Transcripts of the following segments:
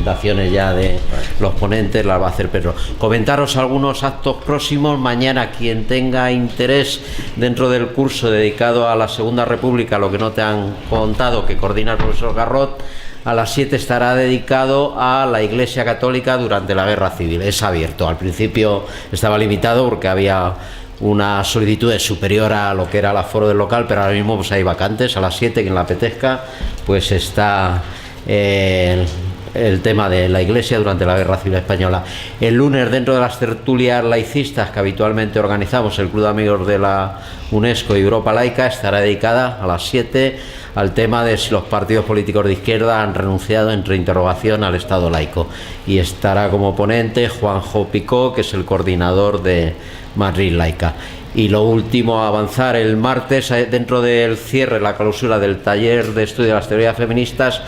explicaciones ya de los ponentes las va a hacer Pedro. Comentaros algunos actos próximos. Mañana, quien tenga interés dentro del curso dedicado a la Segunda República, lo que no te han contado, que coordina el profesor Garrot, a las 7 estará dedicado a la Iglesia Católica durante la Guerra Civil. Es abierto. Al principio estaba limitado porque había una solicitud superior a lo que era el aforo del local, pero ahora mismo pues hay vacantes. A las 7, quien la apetezca, pues está el tema de la Iglesia durante la Guerra Civil Española. El lunes, dentro de las tertulias laicistas que habitualmente organizamos, el Club de Amigos de la UNESCO y Europa Laica, estará dedicada a las 7 al tema de si los partidos políticos de izquierda han renunciado, entre interrogación, al Estado laico. Y estará como ponente Juanjo Picó, que es el coordinador de Madrid Laica. Y lo último a avanzar, el martes, dentro del cierre, la clausura del taller de estudio de las teorías feministas,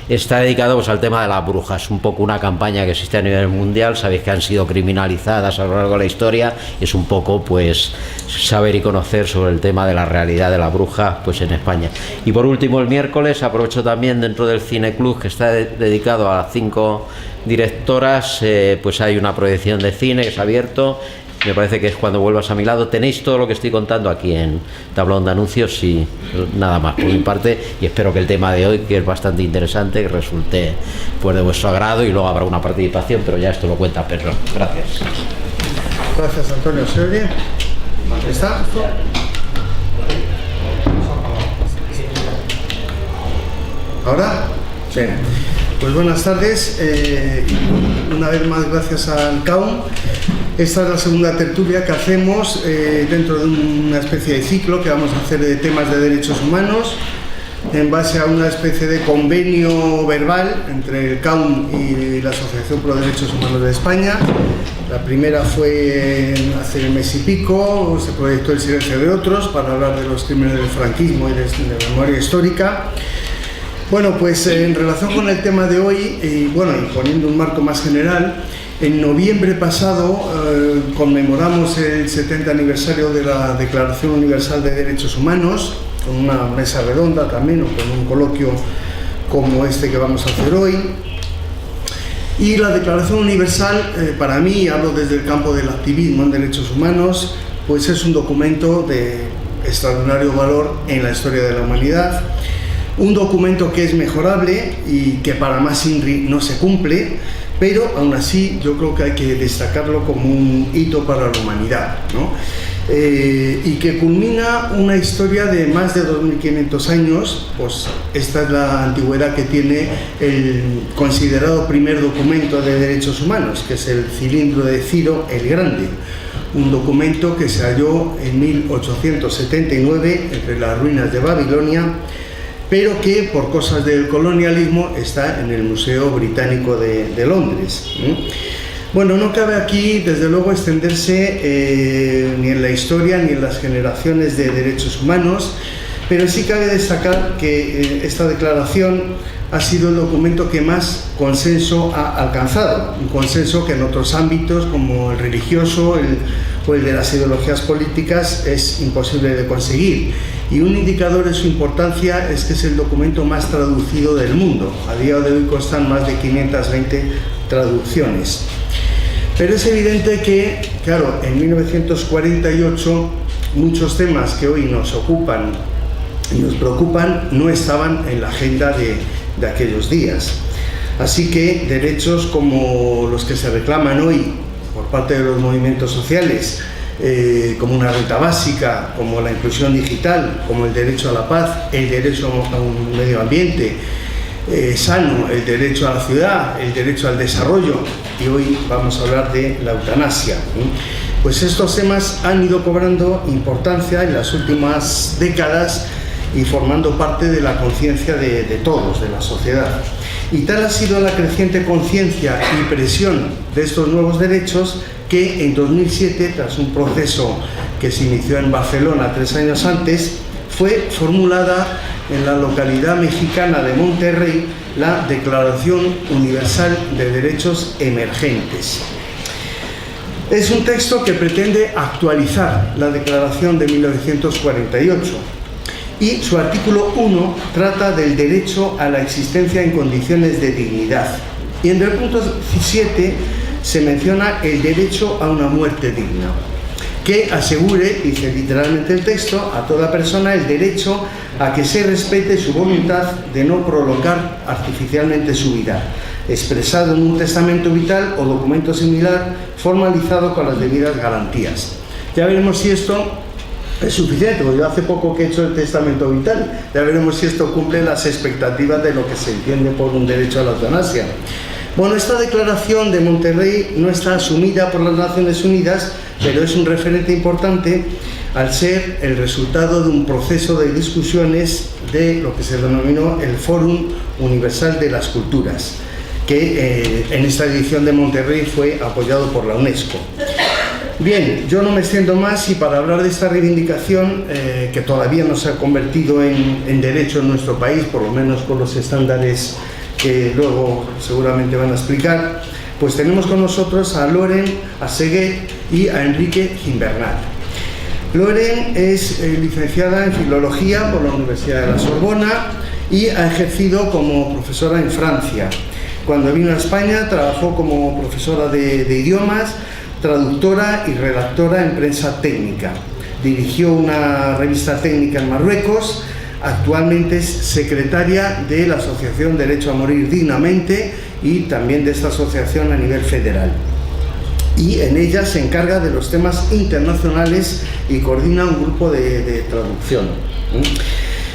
está dedicado pues al tema de las brujas, un poco una campaña que existe a nivel mundial. Sabéis que han sido criminalizadas a lo largo de la historia, es un poco pues saber y conocer sobre el tema de la realidad de la bruja pues en España. Y por último, el miércoles, aprovecho también, dentro del Cine Club, que está dedicado a 5 directoras, pues hay una proyección de cine que es abierto. Me parece que es Cuando vuelvas a mi lado. Tenéis todo lo que estoy contando aquí en tablón de anuncios y nada más por mi parte, y espero que el tema de hoy, que es bastante interesante, que resulte pues de vuestro agrado, y luego habrá una participación, pero ya esto lo cuenta Pedro. Gracias. Gracias, Antonio. ¿Se oye? ¿Está? ¿Ahora? Sí. Pues buenas tardes. Una vez más, gracias al CAUM. Esta es la segunda tertulia que hacemos dentro de una especie de ciclo que vamos a hacer de temas de derechos humanos, en base a una especie de convenio verbal entre el CAUM y la Asociación Pro Derechos Humanos de España. La primera fue hace un mes y pico, se proyectó El silencio de otros, para hablar de los crímenes del franquismo y de la memoria histórica. Bueno, pues en relación con el tema de hoy, y poniendo un marco más general, en noviembre pasado conmemoramos el 70 aniversario de la Declaración Universal de Derechos Humanos, con una mesa redonda también, o con un coloquio como este que vamos a hacer hoy. Y la Declaración Universal, para mí, hablo desde el campo del activismo en derechos humanos, pues es un documento de extraordinario valor en la historia de la humanidad. Un documento que es mejorable y que para más INRI no se cumple, pero aún así yo creo que hay que destacarlo como un hito para la humanidad, ¿no? Y que culmina una historia de más de 2500 años. Pues esta es la antigüedad que tiene el considerado primer documento de derechos humanos, que es el Cilindro de Ciro el Grande, un documento que se halló en 1879 entre las ruinas de Babilonia, pero que por cosas del colonialismo está en el Museo Británico de Londres. Bueno, no cabe aquí, desde luego, extenderse ni en la historia ni en las generaciones de derechos humanos, pero sí cabe destacar que esta declaración ha sido el documento que más consenso ha alcanzado, un consenso que en otros ámbitos, como el religioso o el de las ideologías políticas, es imposible de conseguir. Y un indicador de su importancia es que es el documento más traducido del mundo. A día de hoy constan más de 520 traducciones. Pero es evidente que, claro, en 1948 muchos temas que hoy nos ocupan y nos preocupan no estaban en la agenda de aquellos días. Así que derechos como los que se reclaman hoy por parte de los movimientos sociales, como una renta básica, como la inclusión digital, como el derecho a la paz, el derecho a un medio ambiente sano, el derecho a la ciudad, el derecho al desarrollo, y hoy vamos a hablar de la eutanasia. Pues estos temas han ido cobrando importancia en las últimas décadas y formando parte de la conciencia de todos, de la sociedad. Y tal ha sido la creciente conciencia y presión de estos nuevos derechos que en 2007, tras un proceso que se inició en Barcelona 3 años antes, fue formulada en la localidad mexicana de Monterrey la Declaración Universal de Derechos Emergentes. Es un texto que pretende actualizar la Declaración de 1948 y su artículo 1 trata del derecho a la existencia en condiciones de dignidad. Y en el punto 7 se menciona el derecho a una muerte digna, que asegure, dice literalmente el texto, a toda persona el derecho a que se respete su voluntad de no prolongar artificialmente su vida, expresado en un testamento vital o documento similar formalizado con las debidas garantías. Ya veremos si esto es suficiente, porque yo hace poco que he hecho el testamento vital, ya veremos si esto cumple las expectativas de lo que se entiende por un derecho a la eutanasia. Bueno, esta declaración de Monterrey no está asumida por las Naciones Unidas, pero es un referente importante al ser el resultado de un proceso de discusiones de lo que se denominó el Fórum Universal de las Culturas, que en esta edición de Monterrey fue apoyado por la UNESCO. Bien, yo no me extiendo más y para hablar de esta reivindicación que todavía no se ha convertido en derecho en nuestro país, por lo menos con los estándares que luego seguramente van a explicar, pues tenemos con nosotros a Loren, a Seguet y a Enrique Gimbernat. Loren es licenciada en Filología por la Universidad de la Sorbona y ha ejercido como profesora en Francia. Cuando vino a España trabajó como profesora de idiomas, traductora y redactora en prensa técnica. Dirigió una revista técnica en Marruecos. Actualmente es secretaria de la Asociación Derecho a Morir Dignamente y también de esta asociación a nivel federal. Y en ella se encarga de los temas internacionales y coordina un grupo de traducción.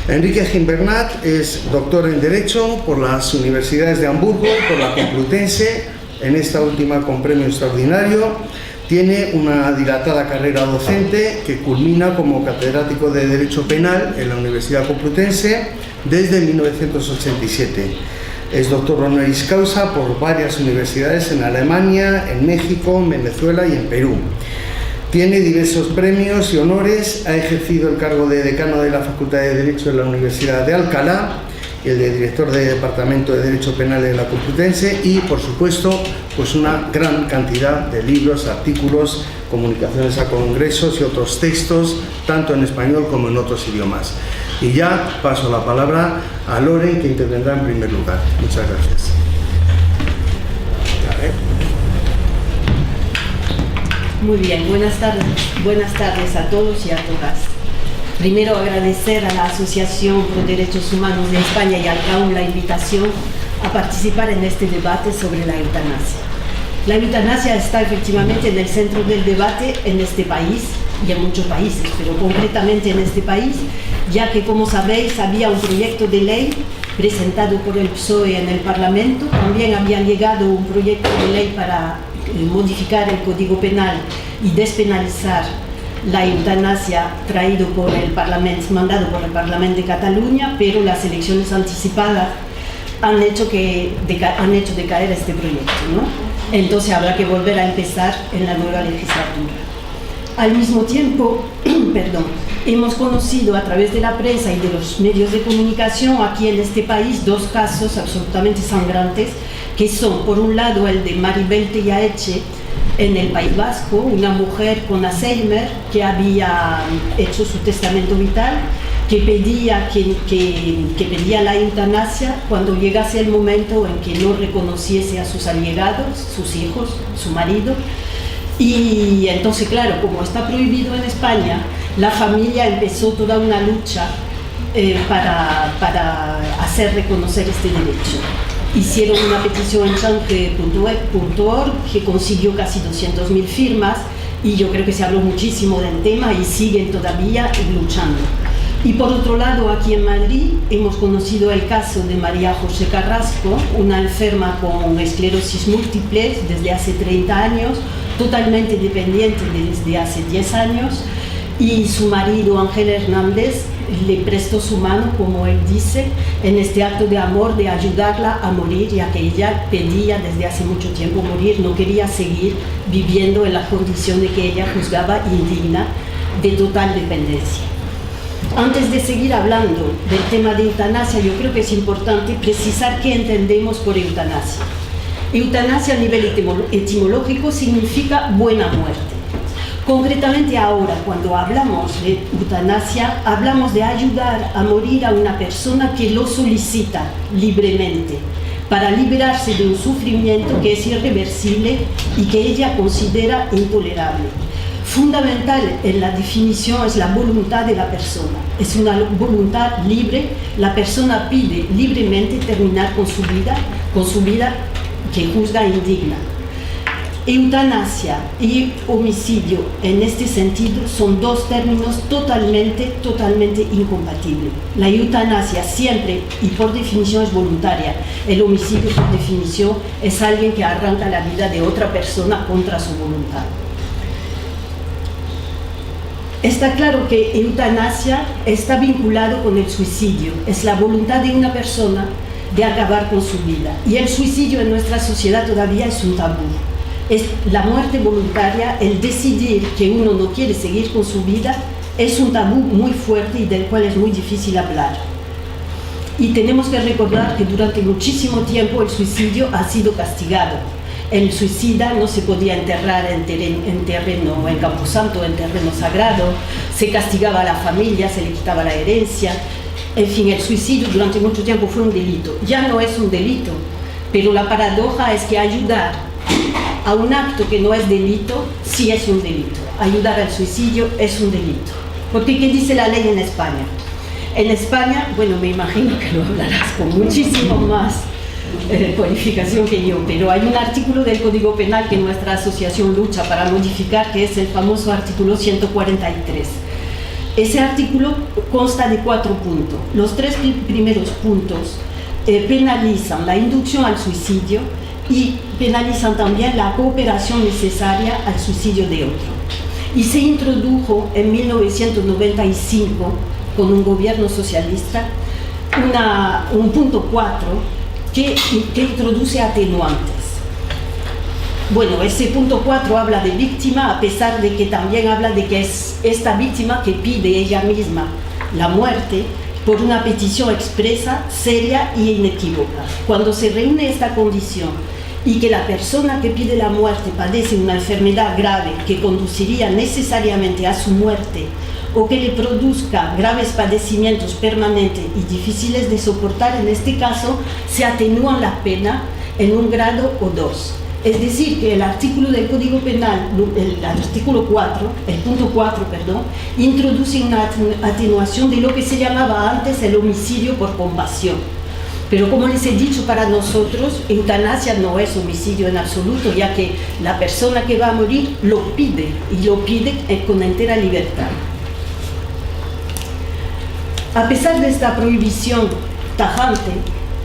Enrique Gimbernat es doctor en Derecho por las universidades de Hamburgo y por la Complutense, en esta última con premio extraordinario. Tiene una dilatada carrera docente que culmina como catedrático de Derecho Penal en la Universidad Complutense desde 1987. Es doctor honoris causa por varias universidades en Alemania, en México, en Venezuela y en Perú. Tiene diversos premios y honores, ha ejercido el cargo de decano de la Facultad de Derecho de la Universidad de Alcalá, el de director de Departamento de Derecho Penal de la Complutense y, por supuesto, pues una gran cantidad de libros, artículos, comunicaciones a congresos y otros textos, tanto en español como en otros idiomas. Y ya paso la palabra a Loren, que intervendrá en primer lugar. Muchas gracias. Muy bien, buenas tardes a todos y a todas. Primero agradecer a la Asociación por Derechos Humanos de España y al CAUM la invitación a participar en este debate sobre la eutanasia. La eutanasia está efectivamente en el centro del debate en este país y en muchos países, pero concretamente en este país, ya que, como sabéis, había un proyecto de ley presentado por el PSOE en el Parlamento. También había llegado un proyecto de ley para modificar el Código Penal y despenalizar la eutanasia traído por el Parlamento, mandado por el Parlamento de Cataluña, pero las elecciones anticipadas han hecho decaer este proyecto, ¿no? Entonces habrá que volver a empezar en la nueva legislatura. Al mismo tiempo, hemos conocido a través de la prensa y de los medios de comunicación aquí en este país dos casos absolutamente sangrantes, que son, por un lado, el de Maribel Tellaeche, en el País Vasco, una mujer con Alzheimer que había hecho su testamento vital, que pedía la eutanasia cuando llegase el momento en que no reconociese a sus allegados, sus hijos, su marido. Y entonces, claro, como está prohibido en España, la familia empezó toda una lucha para hacer reconocer este derecho. Hicieron una petición en change.org que consiguió casi 200.000 firmas y yo creo que se habló muchísimo del tema y siguen todavía luchando. Y por otro lado, aquí en Madrid hemos conocido el caso de María José Carrasco, una enferma con esclerosis múltiple desde hace 30 años, totalmente dependiente desde hace 10 años, y su marido Ángel Hernández le prestó su mano, como él dice, en este acto de amor, de ayudarla a morir, ya que ella pedía desde hace mucho tiempo morir, no quería seguir viviendo en la condición de que ella juzgaba indigna, de total dependencia. Antes de seguir hablando del tema de eutanasia, yo creo que es importante precisar qué entendemos por eutanasia. Eutanasia a nivel etimológico significa buena muerte. Concretamente ahora, cuando hablamos de eutanasia, hablamos de ayudar a morir a una persona que lo solicita libremente, para liberarse de un sufrimiento que es irreversible y que ella considera intolerable. Fundamental en la definición es la voluntad de la persona. Es una voluntad libre. La persona pide libremente terminar con su vida que juzga indigna. Eutanasia y homicidio en este sentido son dos términos totalmente incompatibles. La eutanasia siempre y por definición es voluntaria. El homicidio por definición es alguien que arranca la vida de otra persona contra su voluntad. Está claro que eutanasia está vinculado con el suicidio. Es la voluntad de una persona de acabar con su vida. Y el suicidio en nuestra sociedad todavía es un tabú. Es la muerte voluntaria, el decidir que uno no quiere seguir con su vida, es un tabú muy fuerte y del cual es muy difícil hablar. Y tenemos que recordar que durante muchísimo tiempo el suicidio ha sido castigado. El suicida no se podía enterrar en camposanto, en terreno sagrado, se castigaba a la familia, se le quitaba la herencia. En fin, el suicidio durante mucho tiempo fue un delito. Ya no es un delito, pero la paradoja es que ayudar a un acto que no es delito, sí es un delito. Ayudar al suicidio es un delito. Porque ¿qué dice la ley en España? En España, bueno, me imagino que lo hablarás con muchísimo más cualificación que yo, pero hay un artículo del Código Penal que nuestra asociación lucha para modificar, que es el famoso artículo 143. Ese artículo consta de 4 puntos. Los 3 primeros puntos penalizan la inducción al suicidio y penalizan también la cooperación necesaria al suicidio de otro. Y se introdujo en 1995, con un gobierno socialista, un punto 4 que introduce atenuantes. Bueno, ese punto 4 habla de víctima, a pesar de que también habla de que es esta víctima que pide ella misma la muerte por una petición expresa, seria y inequívoca. Cuando se reúne esta condición y que la persona que pide la muerte padece una enfermedad grave que conduciría necesariamente a su muerte o que le produzca graves padecimientos permanentes y difíciles de soportar, en este caso se atenúan la pena en un grado o 2. Es decir, que el artículo del Código Penal, el artículo 4, el punto 4, perdón, introduce una atenuación de lo que se llamaba antes el homicidio por compasión. Pero como les he dicho, para nosotros, eutanasia no es homicidio en absoluto, ya que la persona que va a morir lo pide, y lo pide con entera libertad. A pesar de esta prohibición tajante,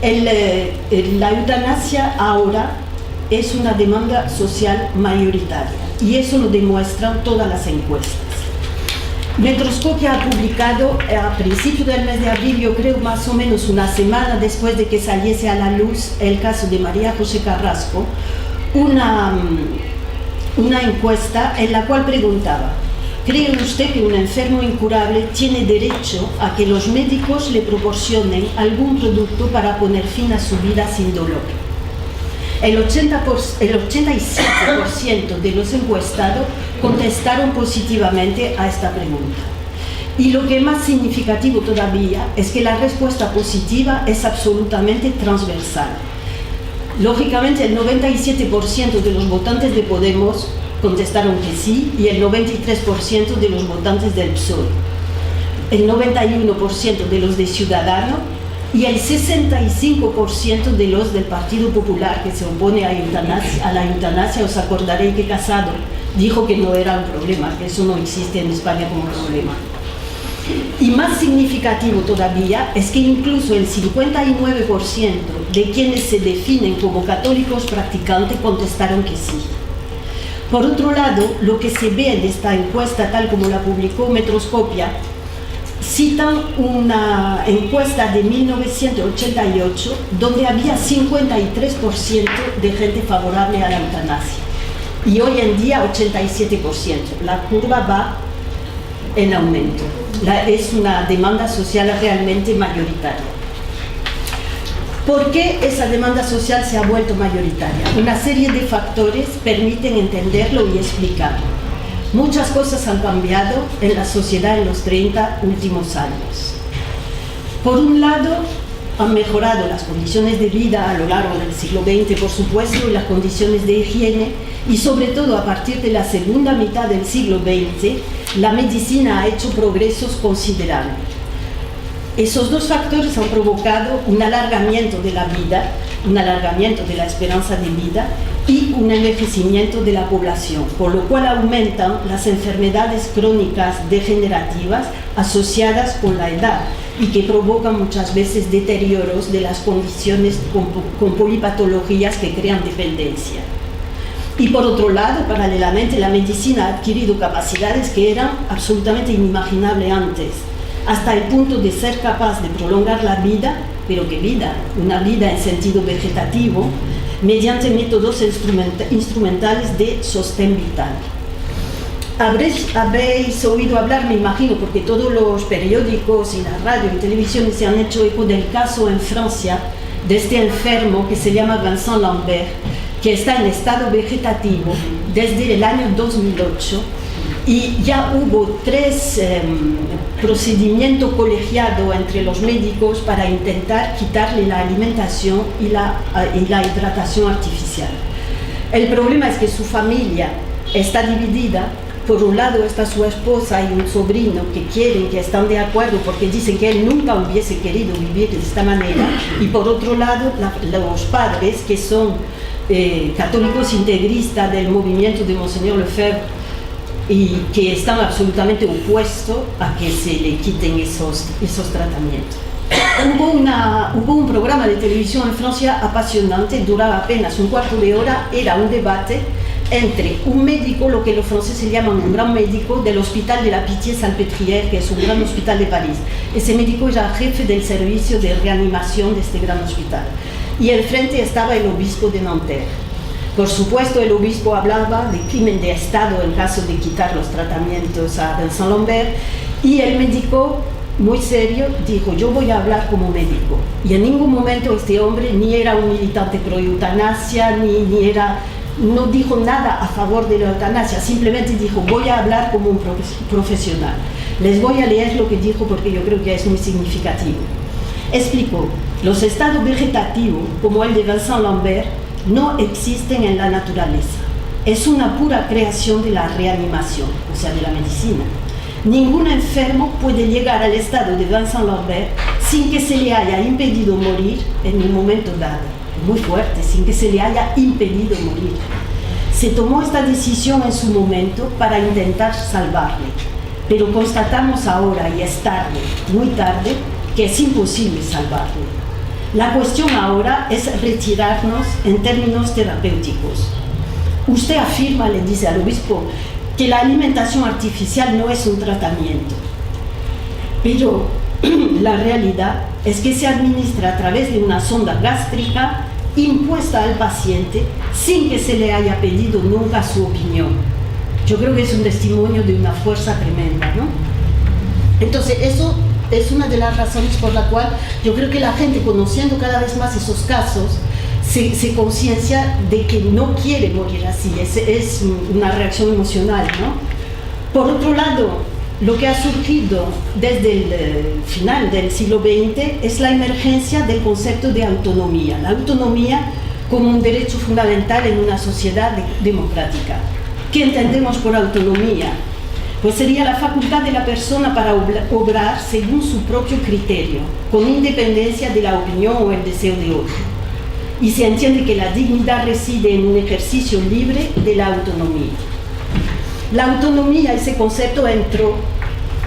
la eutanasia ahora es una demanda social mayoritaria, y eso lo demuestran todas las encuestas. Metroscopia ha publicado a principios del mes de abril, yo creo más o menos una semana después de que saliese a la luz el caso de María José Carrasco, una encuesta en la cual preguntaba: ¿cree usted que un enfermo incurable tiene derecho a que los médicos le proporcionen algún producto para poner fin a su vida sin dolor? El 87% de los encuestados contestaron positivamente a esta pregunta. Y lo que es más significativo todavía es que la respuesta positiva es absolutamente transversal. Lógicamente, el 97% de los votantes de Podemos contestaron que sí, y el 93% de los votantes del PSOE, el 91% de los de Ciudadanos y el 65% de los del Partido Popular, que se opone a la eutanasia. Os acordaréis que Casado dijo que no era un problema, que eso no existe en España como problema. Y más significativo todavía es que incluso el 59% de quienes se definen como católicos practicantes contestaron que sí. Por otro lado, lo que se ve en esta encuesta, tal como la publicó Metroscopia, citan una encuesta de 1988 donde había 53% de gente favorable a la eutanasia y hoy en día 87%. La curva va en aumento. Es una demanda social realmente mayoritaria. ¿Por qué esa demanda social se ha vuelto mayoritaria? Una serie de factores permiten entenderlo y explicarlo. Muchas cosas han cambiado en la sociedad en los 30 últimos años. Por un lado, Han mejorado las condiciones de vida a lo largo del siglo XX, por supuesto, y las condiciones de higiene, y sobre todo a partir de la segunda mitad del siglo XX, la medicina ha hecho progresos considerables. Esos dos factores han provocado un alargamiento de la vida, un alargamiento de la esperanza de vida y un envejecimiento de la población, por lo cual aumentan las enfermedades crónicas degenerativas asociadas con la edad y que provocan muchas veces deterioros de las condiciones con polipatologías que crean dependencia. Y por otro lado, paralelamente, la medicina ha adquirido capacidades que eran absolutamente inimaginables antes, hasta el punto de ser capaz de prolongar la vida, pero ¿qué vida? Una vida en sentido vegetativo, mediante métodos instrumentales de sostén vital. Habréis oído hablar, me imagino, porque todos los periódicos y la radio y televisión se han hecho eco del caso en Francia de este enfermo que se llama Vincent Lambert, que está en estado vegetativo desde el año 2008, y ya hubo 3 procedimientos colegiados entre los médicos para intentar quitarle la alimentación y la hidratación artificial. El problema es que su familia está dividida. Por un lado está su esposa y un sobrino que están de acuerdo porque dicen que él nunca hubiese querido vivir de esta manera, y por otro lado los padres, que son católicos integristas del movimiento de Monseñor Lefebvre, y que están absolutamente opuestos a que se le quiten esos tratamientos. Hubo un programa de televisión en Francia apasionante, duraba apenas un cuarto de hora, era un debate entre un médico, lo que los franceses llaman un gran médico, del Hospital de la Pitié-Salpêtrière, que es un gran hospital de París. Ese médico era jefe del servicio de reanimación de este gran hospital. Y al frente estaba el obispo de Nanterre. Por supuesto, el obispo hablaba de crimen de Estado en caso de quitar los tratamientos a Vincent Lambert, y el médico, muy serio, dijo: yo voy a hablar como médico. Y en ningún momento este hombre ni era un militante pro-eutanasia, no dijo nada a favor de la eutanasia, simplemente dijo: voy a hablar como un profesional. Les voy a leer lo que dijo porque yo creo que es muy significativo. Explicó: los estados vegetativos, como el de Vincent Lambert, no existen en la naturaleza. Es una pura creación de la reanimación, o sea, de la medicina. Ningún enfermo puede llegar al estado de Vincent Lambert sin que se le haya impedido morir en un momento dado. Muy fuerte, sin que se le haya impedido morir. Se tomó esta decisión en su momento para intentar salvarle, pero constatamos ahora, y es tarde, muy tarde, que es imposible salvarle. La cuestión ahora es retirarnos en términos terapéuticos. Usted afirma, le dice al obispo, que la alimentación artificial no es un tratamiento, pero la realidad es que se administra a través de una sonda gástrica impuesta al paciente sin que se le haya pedido nunca su opinión. Yo creo que es un testimonio de una fuerza tremenda, ¿no? Entonces, eso es una de las razones por la cual yo creo que la gente, conociendo cada vez más esos casos, se conciencia de que no quiere morir así. Es una reacción emocional, ¿no? Por otro lado, lo que ha surgido desde el final del siglo XX es la emergencia del concepto de autonomía. La autonomía como un derecho fundamental en una sociedad democrática. ¿Qué entendemos por autonomía? Pues sería la facultad de la persona para obrar según su propio criterio, con independencia de la opinión o el deseo de otro. Y se entiende que la dignidad reside en un ejercicio libre de la autonomía. La autonomía, ese concepto entró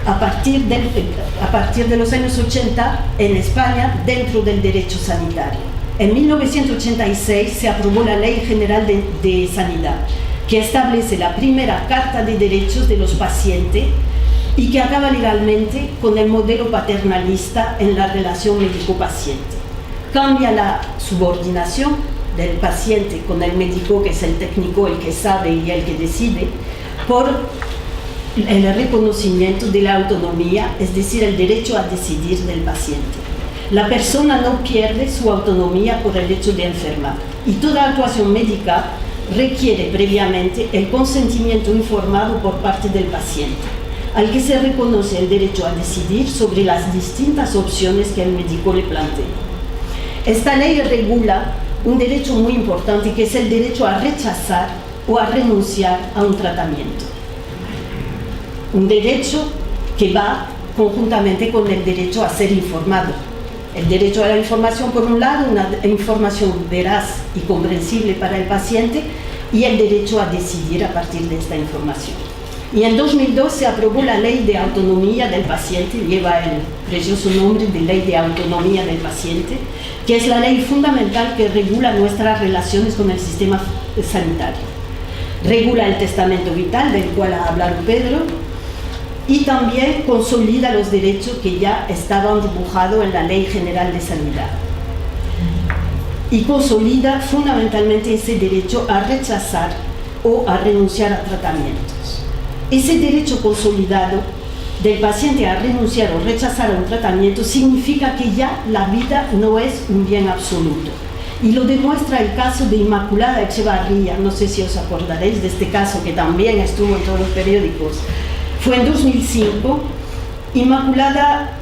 a partir de los años 80 en España dentro del derecho sanitario. En 1986 se aprobó la Ley General de Sanidad, que establece la primera Carta de Derechos de los Pacientes y que acaba legalmente con el modelo paternalista en la relación médico-paciente. Cambia la subordinación del paciente con el médico, que es el técnico, el que sabe y el que decide, por el reconocimiento de la autonomía, es decir, el derecho a decidir del paciente. La persona no pierde su autonomía por el hecho de enfermar, y toda actuación médica requiere previamente el consentimiento informado por parte del paciente, al que se reconoce el derecho a decidir sobre las distintas opciones que el médico le plantea. Esta ley regula un derecho muy importante, que es el derecho a rechazar o a renunciar a un tratamiento. Un derecho que va conjuntamente con el derecho a ser informado. El derecho a la información, por un lado, una información veraz y comprensible para el paciente, y el derecho a decidir a partir de esta información. Y en 2002 se aprobó la Ley de Autonomía del Paciente, lleva el precioso nombre de Ley de Autonomía del Paciente, que es la ley fundamental que regula nuestras relaciones con el sistema sanitario. Regula el testamento vital, del cual ha hablado Pedro, y también consolida los derechos que ya estaban dibujados en la Ley General de Sanidad. Y consolida fundamentalmente ese derecho a rechazar o a renunciar a tratamientos. Ese derecho consolidado del paciente a renunciar o rechazar a un tratamiento significa que ya la vida no es un bien absoluto. Y lo demuestra el caso de Inmaculada Echevarría. No sé si os acordaréis de este caso, que también estuvo en todos los periódicos. Fue en 2005. Inmaculada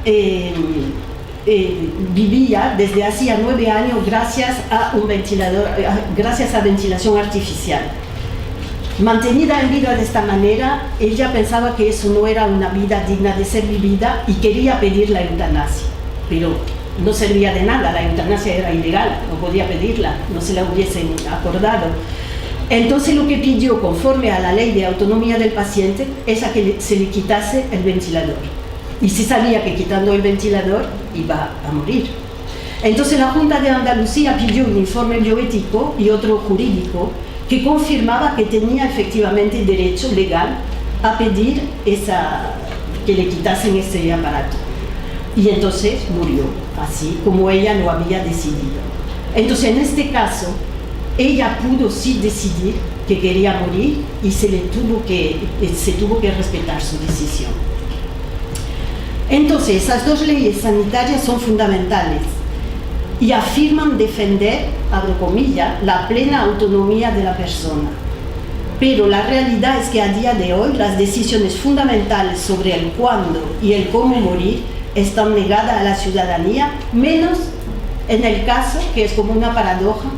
vivía desde hacía 9 años gracias a un ventilador, gracias a ventilación artificial. Mantenida en vida de esta manera, ella pensaba que eso no era una vida digna de ser vivida y quería pedir la eutanasia, pero no servía de nada, la eutanasia era ilegal, no podía pedirla, no se la hubiesen acordado. Entonces lo que pidió, conforme a la Ley de Autonomía del Paciente, es a que se le quitase el ventilador. Y se sabía que quitando el ventilador iba a morir. Entonces la Junta de Andalucía pidió un informe bioético y otro jurídico que confirmaba que tenía efectivamente derecho legal a pedir que le quitasen ese aparato. Y entonces murió, así como ella lo había decidido. Entonces en este caso, ella pudo sí decidir que quería morir y se tuvo que respetar su decisión. Entonces esas dos leyes sanitarias son fundamentales y afirman defender, abro comillas, la plena autonomía de la persona. Pero la realidad es que a día de hoy las decisiones fundamentales sobre el cuándo y el cómo morir están negadas a la ciudadanía, menos en el caso, que es como una paradoja,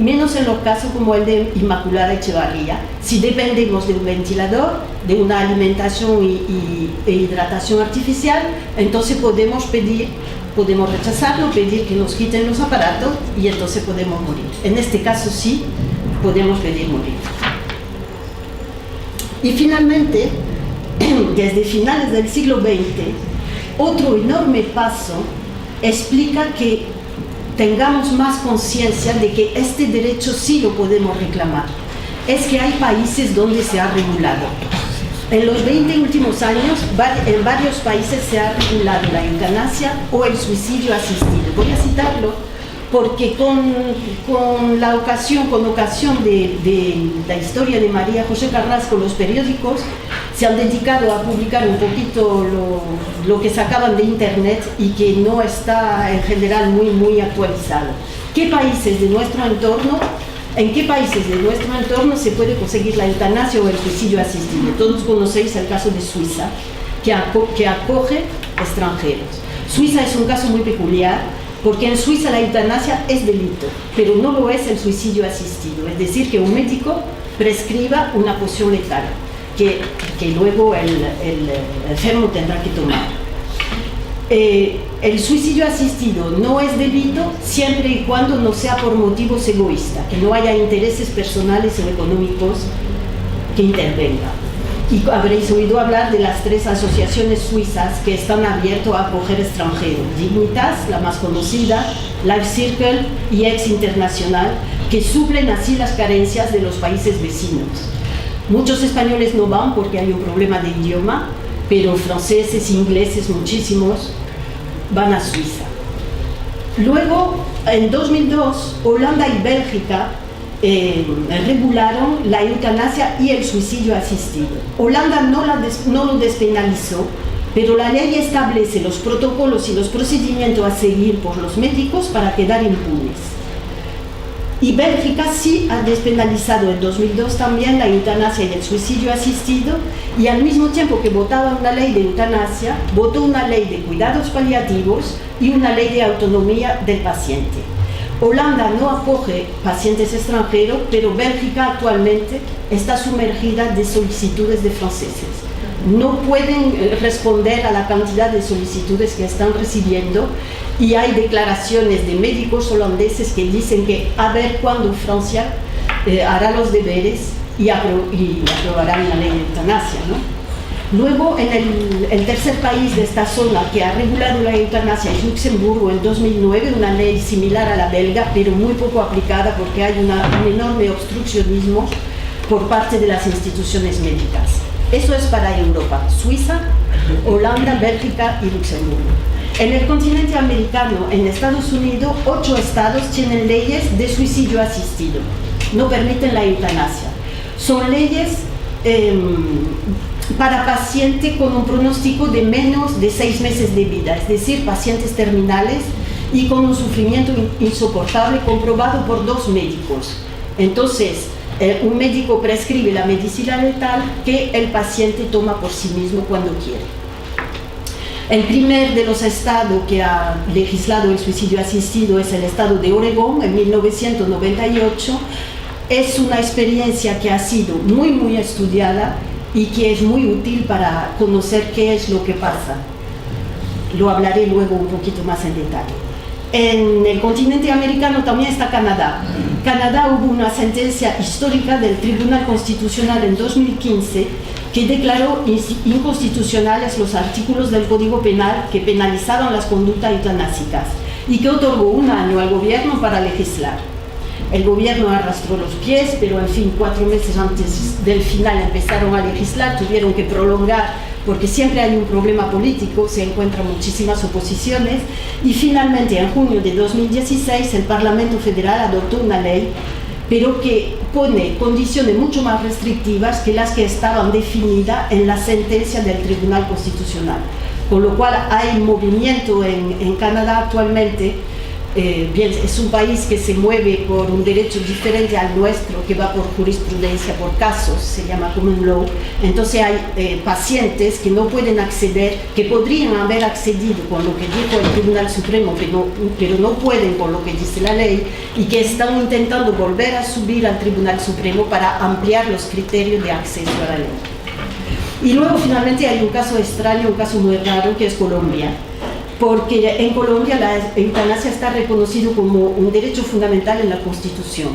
menos en los casos como el de Inmaculada Echevarría. Si dependemos de un ventilador, de una alimentación e hidratación artificial, entonces podemos rechazarlo, pedir que nos quiten los aparatos y entonces podemos morir. En este caso sí podemos pedir morir. Y finalmente, desde finales del siglo XX, otro enorme paso explica que tengamos más conciencia de que este derecho sí lo podemos reclamar. Es que hay países donde se ha regulado. En los 20 últimos años, en varios países se ha regulado la eutanasia o el suicidio asistido. Voy a citarlo porque con ocasión de la historia de María José Carrasco, los periódicos se han dedicado a publicar un poquito lo que sacaban de internet y que no está en general muy actualizado. ¿En qué países de nuestro entorno se puede conseguir la eutanasia o el suicidio asistido? Todos conocéis el caso de Suiza, que acoge extranjeros. Suiza es un caso muy peculiar, porque en Suiza la eutanasia es delito, pero no lo es el suicidio asistido, es decir, que un médico prescriba una poción letal que luego el enfermo tendrá que tomar. El suicidio asistido no es delito siempre y cuando no sea por motivos egoístas, que no haya intereses personales o económicos que intervengan. Y habréis oído hablar de las 3 asociaciones suizas que están abiertas a acoger extranjeros: Dignitas, la más conocida, Life Circle y Ex Internacional, que suplen así las carencias de los países vecinos. Muchos españoles no van porque hay un problema de idioma, pero franceses, ingleses, muchísimos van a Suiza. Luego, en 2002, Holanda y Bélgica regularon la eutanasia y el suicidio asistido. Holanda no lo despenalizó, pero la ley establece los protocolos y los procedimientos a seguir por los médicos para quedar impunes. Y Bélgica sí ha despenalizado en 2002 también la eutanasia y el suicidio asistido, y al mismo tiempo que votaba una ley de eutanasia, votó una ley de cuidados paliativos y una ley de autonomía del paciente. Holanda no acoge pacientes extranjeros, pero Bélgica actualmente está sumergida de solicitudes de franceses. No pueden responder a la cantidad de solicitudes que están recibiendo y hay declaraciones de médicos holandeses que dicen que a ver cuándo Francia hará los deberes y aprobarán la ley de eutanasia, ¿no? Luego, en el tercer país de esta zona que ha regulado la eutanasia es Luxemburgo en 2009, una ley similar a la belga, pero muy poco aplicada porque hay un enorme obstruccionismo por parte de las instituciones médicas. Eso es para Europa: Suiza, Holanda, Bélgica y Luxemburgo. En el continente americano, en Estados Unidos, 8 estados tienen leyes de suicidio asistido. No permiten la eutanasia. Son leyes para pacientes con un pronóstico de menos de 6 meses de vida, es decir, pacientes terminales y con un sufrimiento insoportable comprobado por 2 médicos. Entonces, un médico prescribe la medicina letal que el paciente toma por sí mismo cuando quiere. El primer de los estados que ha legislado el suicidio asistido es el estado de Oregón en 1998. Es una experiencia que ha sido muy estudiada y que es muy útil para conocer qué es lo que pasa. Lo hablaré luego un poquito más en detalle. En el continente americano también está Canadá. Canadá hubo una sentencia histórica del Tribunal Constitucional en 2015 que declaró inconstitucionales los artículos del Código Penal que penalizaban las conductas eutanásicas y que otorgó 1 año al gobierno para legislar. El gobierno arrastró los pies, pero en fin, 4 meses antes del final empezaron a legislar, tuvieron que prolongar porque siempre hay un problema político, se encuentran muchísimas oposiciones y finalmente en junio de 2016 el Parlamento Federal adoptó una ley, pero que pone condiciones mucho más restrictivas que las que estaban definidas en la sentencia del Tribunal Constitucional. Con lo cual hay movimiento en Canadá actualmente. Bien, es un país que se mueve por un derecho diferente al nuestro, que va por jurisprudencia, por casos, se llama common law. Entonces hay pacientes que no pueden acceder, que podrían haber accedido con lo que dijo el Tribunal Supremo, pero no pueden con lo que dice la ley, y que están intentando volver a subir al Tribunal Supremo para ampliar los criterios de acceso a la ley. Y luego finalmente hay un caso extraño, un caso muy raro, que es Colombia. Porque en Colombia la eutanasia está reconocido como un derecho fundamental en la Constitución.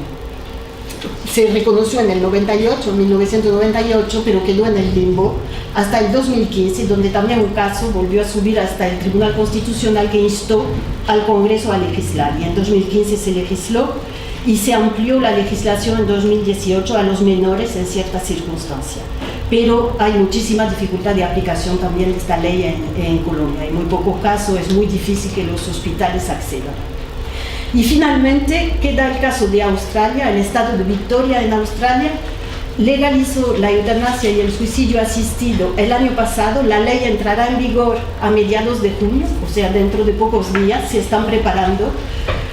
Se reconoció en el 1998, pero quedó en el limbo hasta el 2015, donde también un caso volvió a subir hasta el Tribunal Constitucional que instó al Congreso a legislar. Y en 2015 se legisló y se amplió la legislación en 2018 a los menores en ciertas circunstancias. Pero hay muchísima dificultad de aplicación también de esta ley en Colombia. En muy pocos casos es muy difícil que los hospitales accedan. Y finalmente queda el caso de Australia. El estado de Victoria en Australia legalizó la eutanasia y el suicidio asistido el año pasado. La ley entrará en vigor a mediados de junio, o sea, dentro de pocos días. Se están preparando.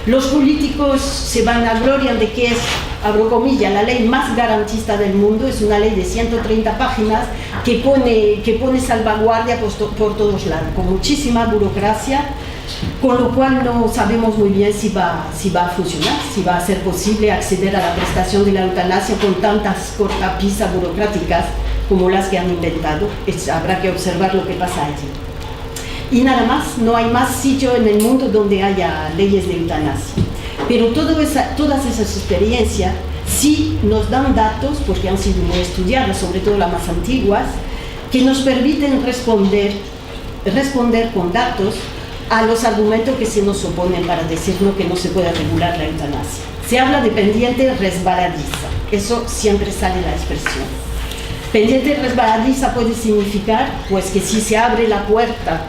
Los políticos se vanaglorian de que es, abro comillas, la ley más garantista del mundo. Es una ley de 130 páginas que pone salvaguardia por todos lados, con muchísima burocracia, con lo cual no sabemos muy bien si va a funcionar, si va a ser posible acceder a la prestación de la eutanasia con tantas cortapisas burocráticas como las que han inventado. Habrá que observar lo que pasa allí. Y nada más, no hay más sitio en el mundo donde haya leyes de eutanasia. Pero todas esas experiencias sí nos dan datos, porque han sido muy estudiadas, sobre todo las más antiguas, que nos permiten responder con datos a los argumentos que se nos oponen para decirnos que no se puede regular la eutanasia. Se habla de pendiente resbaladiza, eso siempre sale la expresión. Pendiente resbaladiza puede significar pues que si se abre la puerta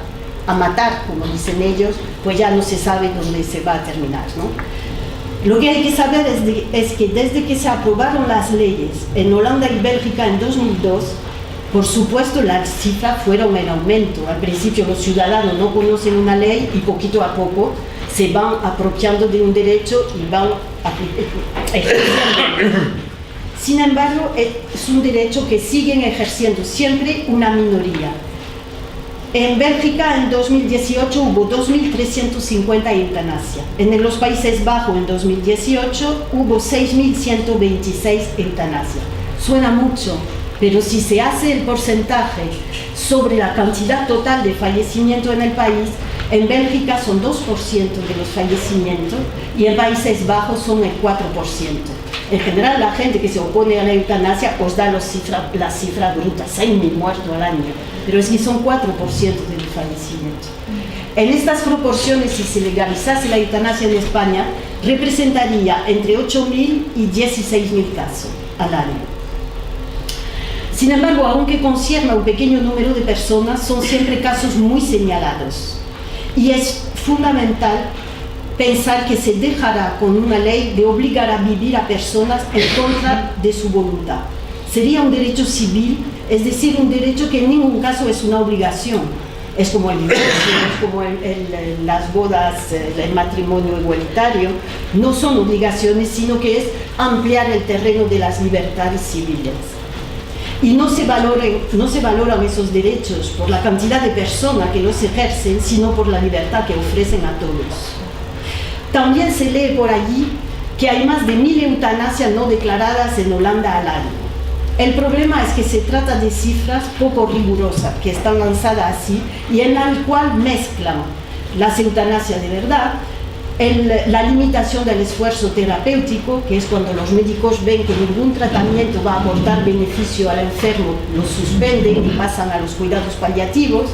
a matar, como dicen ellos, pues ya no se sabe dónde se va a terminar, ¿no? Lo que hay que saber es que desde que se aprobaron las leyes en Holanda y Bélgica en 2002, por supuesto las cifras fueron en aumento. Al principio los ciudadanos no conocen una ley y poquito a poco se van apropiando de un derecho y van ejerciendo. Sin embargo, es un derecho que siguen ejerciendo siempre una minoría. En Bélgica en 2018 hubo 2.350 eutanasia. En los Países Bajos en 2018 hubo 6.126 eutanasias. Suena mucho, pero si se hace el porcentaje sobre la cantidad total de fallecimientos en el país, en Bélgica son 2% de los fallecimientos y en Países Bajos son el 4%. En general, la gente que se opone a la eutanasia os da las cifras brutas, 6.000 muertos al año, pero es que son 4% de los fallecimientos. En estas proporciones, si se legalizase la eutanasia en España, representaría entre 8.000 y 16.000 casos al año. Sin embargo, aunque concierne a un pequeño número de personas, son siempre casos muy señalados. Y es fundamental pensar que se dejará con una ley de obligar a vivir a personas en contra de su voluntad. Sería un derecho civil, es decir, un derecho que en ningún caso es una obligación. Es como el divorcio, es como las bodas, el matrimonio igualitario. No son obligaciones, sino que es ampliar el terreno de las libertades civiles. Y no se valoran esos derechos por la cantidad de personas que los ejercen, sino por la libertad que ofrecen a todos. También se lee por allí que hay más de 1.000 eutanasias no declaradas en Holanda al año. El problema es que se trata de cifras poco rigurosas, que están lanzadas así, y en la cual mezclan las eutanasias de verdad, la limitación del esfuerzo terapéutico, que es cuando los médicos ven que ningún tratamiento va a aportar beneficio al enfermo, lo suspenden y pasan a los cuidados paliativos,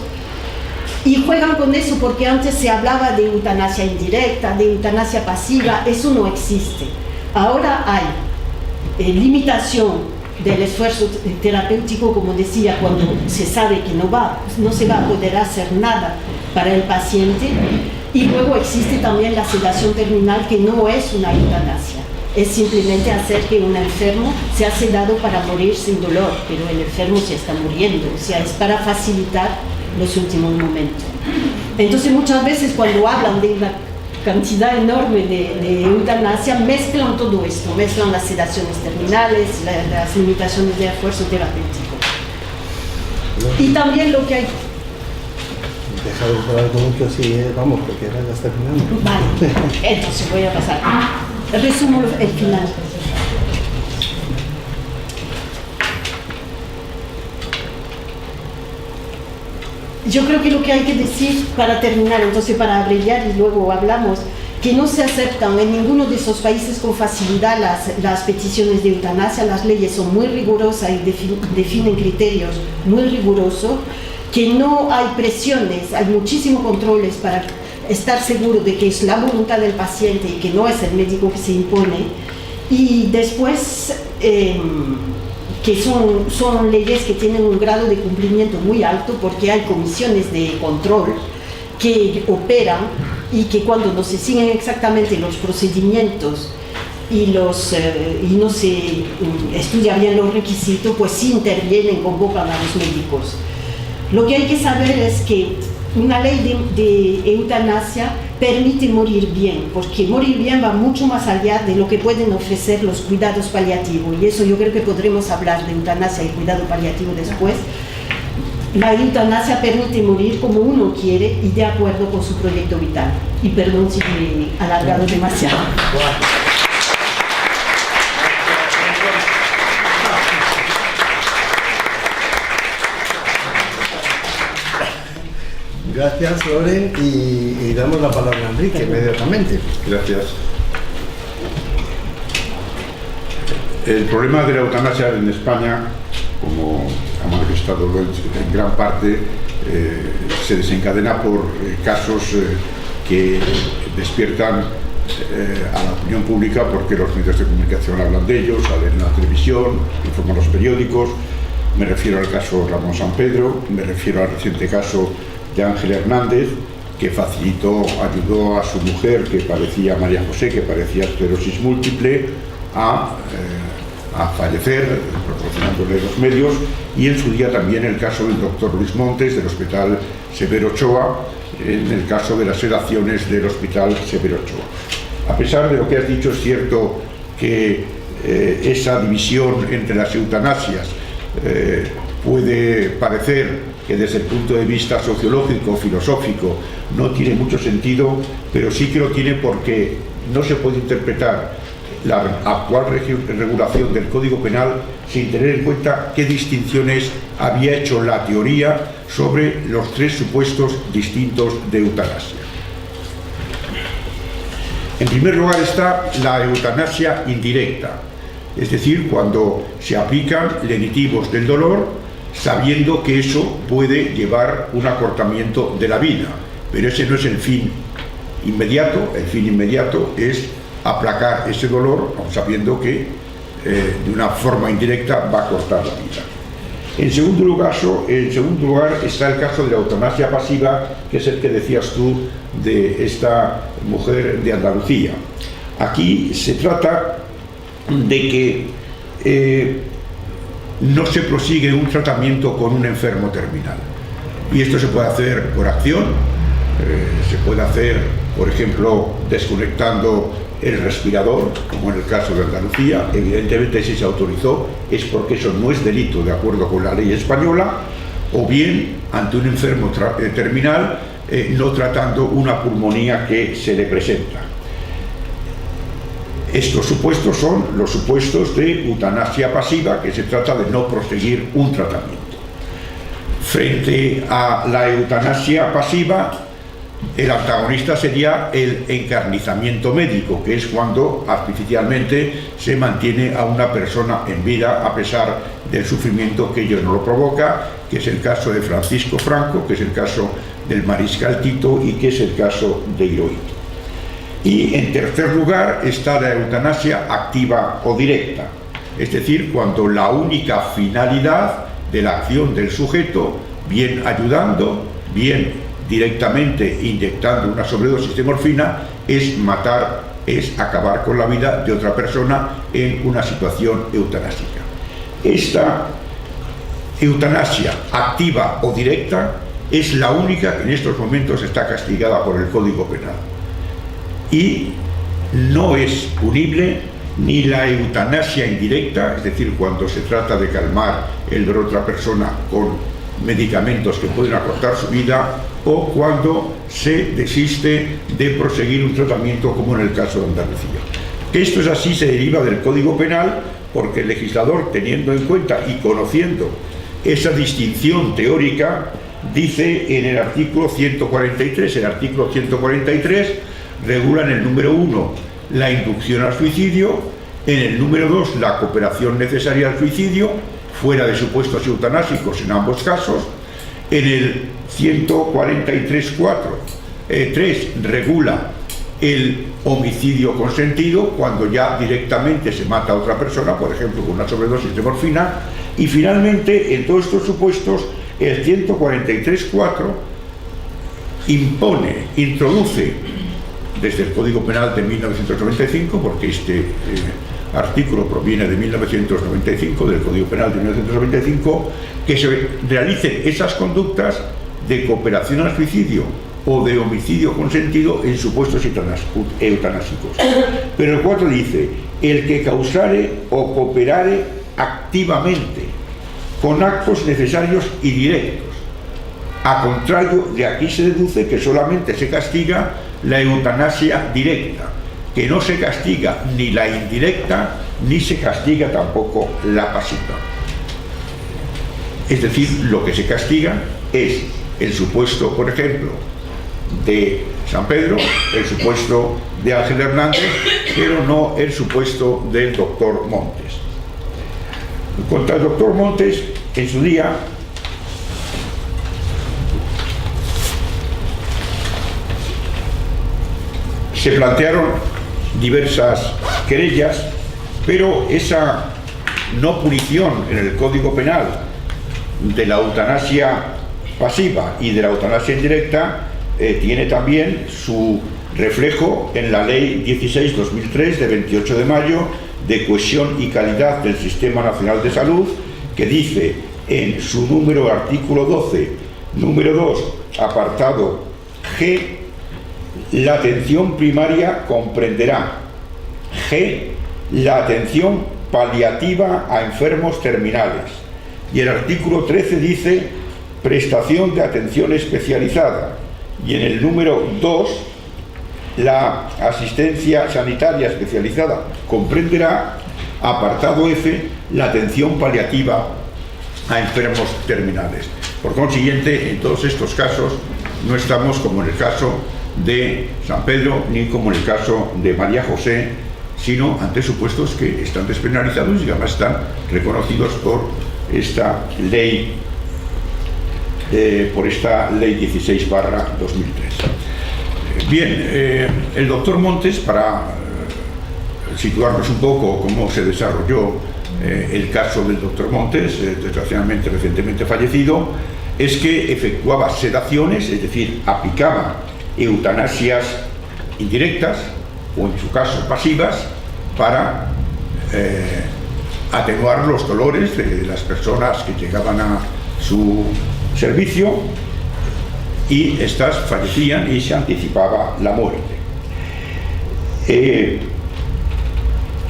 y juegan con eso porque antes se hablaba de eutanasia indirecta, de eutanasia pasiva. Eso no existe. Ahora hay limitación del esfuerzo terapéutico, como decía, cuando se sabe que no se va a poder hacer nada para el paciente. Y luego existe también la sedación terminal, que no es una eutanasia, es simplemente hacer que un enfermo sea sedado para morir sin dolor, pero el enfermo se está muriendo, o sea, es para facilitar los últimos momentos. Entonces muchas veces cuando hablan de una cantidad enorme de eutanasia, mezclan todo esto, mezclan las sedaciones terminales, las limitaciones de esfuerzo terapéutico. Y también lo que hay... Deja de usar algo mucho así, vamos, porque ahora ya está terminando. Vale, entonces voy a pasar. Resumo el final. Yo creo que lo que hay que decir para terminar, entonces para abreviar y luego hablamos, que no se aceptan en ninguno de esos países con facilidad las peticiones de eutanasia. Las leyes son muy rigurosas y definen criterios muy rigurosos, que no hay presiones, hay muchísimos controles para estar seguro de que es la voluntad del paciente y que no es el médico que se impone. Y después que son leyes que tienen un grado de cumplimiento muy alto, porque hay comisiones de control que operan y que cuando no se siguen exactamente los procedimientos y no se estudia bien los requisitos, pues sí intervienen, convocan a los médicos. Lo que hay que saber es que una ley de eutanasia permite morir bien, porque morir bien va mucho más allá de lo que pueden ofrecer los cuidados paliativos, y eso yo creo que podremos hablar de eutanasia y cuidado paliativo después. La eutanasia permite morir como uno quiere y de acuerdo con su proyecto vital. Y perdón si me he alargado demasiado. Gracias, Loren, y damos la palabra a Enrique inmediatamente. Gracias. El problema de la eutanasia en España, como ha manifestado Loren, en gran parte se desencadena por casos que despiertan a la opinión pública, porque los medios de comunicación hablan de ellos, salen en la televisión, informan los periódicos. Me refiero al caso Ramón Sampedro, me refiero al reciente caso de Ángel Hernández, que ayudó a su mujer, que padecía, María José, que padecía esclerosis múltiple, a fallecer, proporcionándole los medios, y en su día también el caso del doctor Luis Montes, del Hospital Severo Ochoa, en el caso de las sedaciones del Hospital Severo Ochoa. A pesar de lo que has dicho, es cierto que esa división entre las eutanasias puede parecer que desde el punto de vista sociológico, filosófico, no tiene mucho sentido, pero sí que lo tiene porque no se puede interpretar la actual regulación del Código Penal sin tener en cuenta qué distinciones había hecho la teoría sobre los tres supuestos distintos de eutanasia. En primer lugar está la eutanasia indirecta, es decir, cuando se aplican lenitivos del dolor sabiendo que eso puede llevar un acortamiento de la vida, pero ese no es el fin inmediato. El fin inmediato es aplacar ese dolor, aun sabiendo que de una forma indirecta va a cortar la vida. En segundo lugar está el caso de la eutanasia pasiva, que es el que decías tú de esta mujer de Andalucía. Aquí se trata de que no se prosigue un tratamiento con un enfermo terminal. Y esto se puede hacer por acción, se puede hacer, por ejemplo, desconectando el respirador, como en el caso de Andalucía. Evidentemente, si se autorizó es porque eso no es delito de acuerdo con la ley española, o bien ante un enfermo terminal, no tratando una pulmonía que se le presenta. Estos supuestos son los supuestos de eutanasia pasiva, que se trata de no proseguir un tratamiento. Frente a la eutanasia pasiva, el antagonista sería el encarnizamiento médico, que es cuando artificialmente se mantiene a una persona en vida a pesar del sufrimiento que ello no lo provoca, que es el caso de Francisco Franco, que es el caso del mariscal Tito y que es el caso de Hirohito. Y en tercer lugar está la eutanasia activa o directa, es decir, cuando la única finalidad de la acción del sujeto, bien ayudando, bien directamente inyectando una sobredosis de morfina, es matar, es acabar con la vida de otra persona en una situación eutanásica. Esta eutanasia activa o directa es la única que en estos momentos está castigada por el Código Penal. Y no es punible ni la eutanasia indirecta, es decir, cuando se trata de calmar el dolor de otra persona con medicamentos que pueden acortar su vida, o cuando se desiste de proseguir un tratamiento, como en el caso de Andalucía. Esto es así, se deriva del Código Penal, porque el legislador, teniendo en cuenta y conociendo esa distinción teórica, dice en el artículo 143, regula en el número 1 la inducción al suicidio, en el número 2 la cooperación necesaria al suicidio, fuera de supuestos eutanásicos en ambos casos, en el 143.4.3 regula el homicidio consentido, cuando ya directamente se mata a otra persona, por ejemplo con una sobredosis de morfina, y finalmente en todos estos supuestos el 143.4 introduce desde el Código Penal de 1995, porque este artículo proviene de 1995, del Código Penal de 1995, que se realicen esas conductas de cooperación al suicidio o de homicidio consentido en supuestos eutanásicos. Pero el 4 dice: el que causare o cooperare activamente con actos necesarios y directos. A contrario, de aquí se deduce que solamente se castiga la eutanasia directa, que no se castiga ni la indirecta, ni se castiga tampoco la pasiva. Es decir, lo que se castiga es el supuesto, por ejemplo, de San Pedro, el supuesto de Ángel Hernández, pero no el supuesto del doctor Montes. Contra el doctor Montes, en su día, se plantearon diversas querellas, pero esa no punición en el Código Penal de la eutanasia pasiva y de la eutanasia indirecta tiene también su reflejo en la Ley 16/2003 de 28 de mayo de cohesión y calidad del Sistema Nacional de Salud, que dice en su número artículo 12, número 2, apartado G: la atención primaria comprenderá, G, la atención paliativa a enfermos terminales. Y el artículo 13 dice: prestación de atención especializada, y en el número 2, la asistencia sanitaria especializada comprenderá, apartado F, la atención paliativa a enfermos terminales. Por consiguiente, en todos estos casos no estamos como en el caso de San Pedro ni como en el caso de María José, sino ante supuestos que están despenalizados y además están reconocidos por esta ley, por esta ley 16/2003. Bien, el doctor Montes, para situarnos un poco cómo se desarrolló el caso del doctor Montes, desgraciadamente recientemente fallecido, es que efectuaba sedaciones, es decir, aplicaba eutanasias indirectas o en su caso pasivas para atenuar los dolores de las personas que llegaban a su servicio, y estas fallecían y se anticipaba la muerte.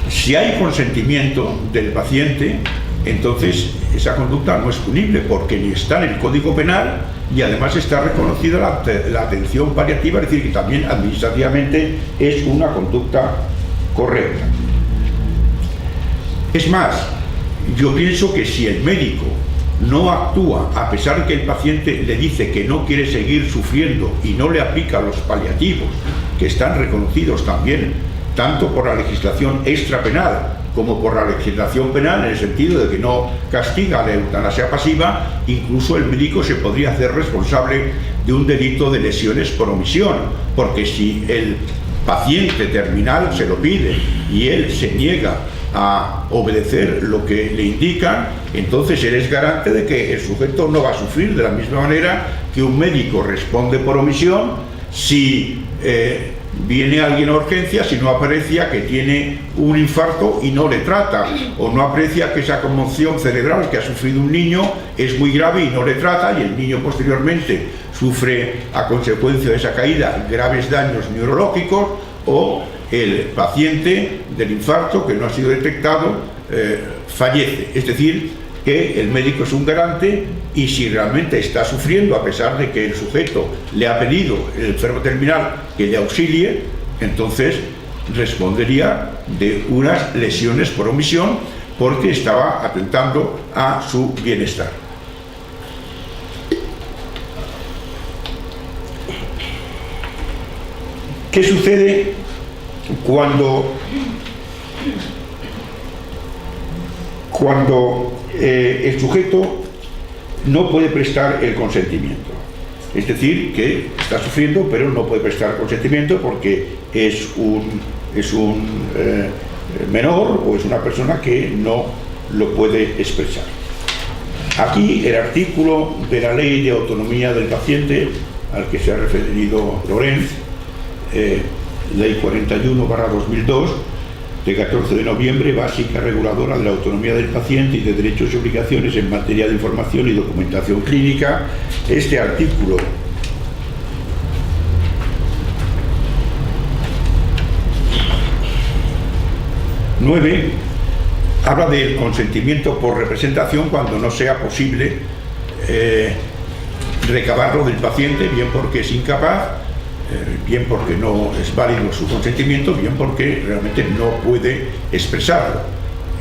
Si hay consentimiento del paciente, entonces esa conducta no es punible, porque ni está en el Código Penal y además está reconocida la atención paliativa, es decir, que también administrativamente es una conducta correcta. Es más, yo pienso que si el médico no actúa, a pesar de que el paciente le dice que no quiere seguir sufriendo y no le aplica los paliativos, que están reconocidos también tanto por la legislación extrapenal como por la legislación penal, en el sentido de que no castiga la eutanasia pasiva, incluso el médico se podría hacer responsable de un delito de lesiones por omisión, porque si el paciente terminal se lo pide y él se niega a obedecer lo que le indican, entonces él es garante de que el sujeto no va a sufrir, de la misma manera que un médico responde por omisión si viene alguien a urgencia, si no aprecia que tiene un infarto y no le trata, o no aprecia que esa conmoción cerebral que ha sufrido un niño es muy grave y no le trata, y el niño posteriormente sufre a consecuencia de esa caída graves daños neurológicos, o el paciente del infarto que no ha sido detectado fallece. Es decir, que el médico es un garante, y si realmente está sufriendo, a pesar de que el sujeto le ha pedido, el enfermo terminal, que le auxilie, entonces respondería de unas lesiones por omisión, porque estaba atentando a su bienestar. ¿Qué sucede cuando el sujeto no puede prestar el consentimiento? Es decir, que está sufriendo pero no puede prestar consentimiento porque es un menor o es una persona que no lo puede expresar. Aquí el artículo de la Ley de Autonomía del Paciente, al que se ha referido Lorenz, Ley 41/2002, de 14 de noviembre, básica reguladora de la autonomía del paciente y de derechos y obligaciones en materia de información y documentación clínica. Este artículo (9) habla del consentimiento por representación cuando no sea posible recabarlo del paciente, bien porque es incapaz, bien porque no es válido su consentimiento, bien porque realmente no puede expresarlo.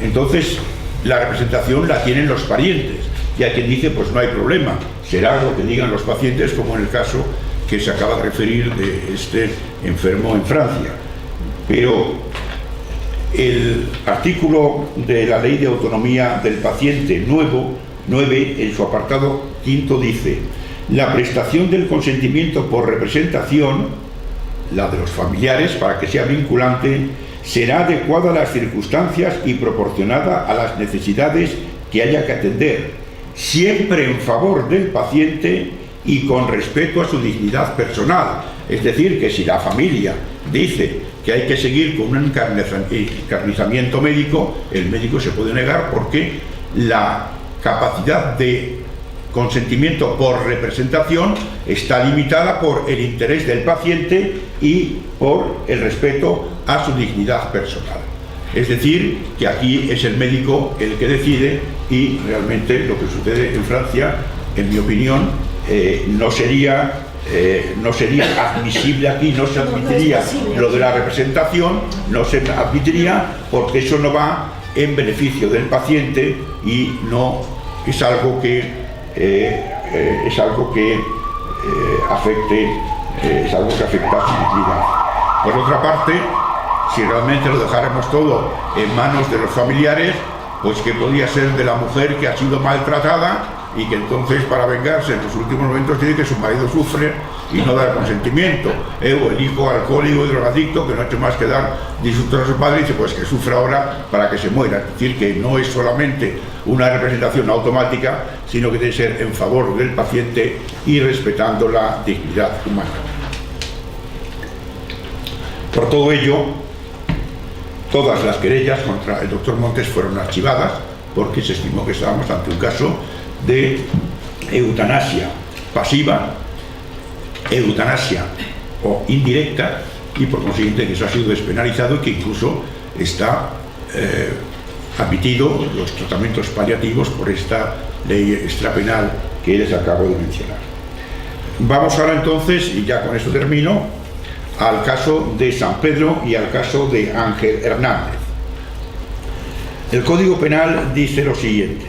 Entonces, la representación la tienen los parientes, y hay quien dice, pues no hay problema, será lo que digan los pacientes, como en el caso que se acaba de referir de este enfermo en Francia. Pero el artículo de la Ley de Autonomía del Paciente 9, en su apartado 5, dice: la prestación del consentimiento por representación, la de los familiares, para que sea vinculante, será adecuada a las circunstancias y proporcionada a las necesidades que haya que atender, siempre en favor del paciente y con respeto a su dignidad personal. Es decir, que si la familia dice que hay que seguir con un encarnizamiento médico, el médico se puede negar, porque la capacidad de consentimiento por representación está limitada por el interés del paciente y por el respeto a su dignidad personal. Es decir, que aquí es el médico el que decide, y realmente lo que sucede en Francia en mi opinión, no sería admisible aquí, no se admitiría lo de la representación, no se admitiría porque eso no va en beneficio del paciente y no es algo que afecta a su dignidad. Por otra parte, si realmente lo dejáramos todo en manos de los familiares, pues que podía ser de la mujer que ha sido maltratada y que entonces, para vengarse en los últimos momentos, tiene que su marido sufre y no dar consentimiento, o el hijo alcohólico y drogadicto que no ha hecho más que dar disfrutar a su padre y dice pues que sufra ahora para que se muera. Es decir, que no es solamente una representación automática, sino que debe ser en favor del paciente y respetando la dignidad humana. Por todo ello, todas las querellas contra el doctor Montes fueron archivadas porque se estimó que estábamos ante un caso de eutanasia pasiva, eutanasia o indirecta, y por consiguiente que eso ha sido despenalizado y que incluso está admitido los tratamientos paliativos por esta ley extrapenal que les acabo de mencionar. Vamos ahora entonces, y ya con esto termino, al caso de San Pedro y al caso de Ángel Hernández. El Código Penal dice lo siguiente: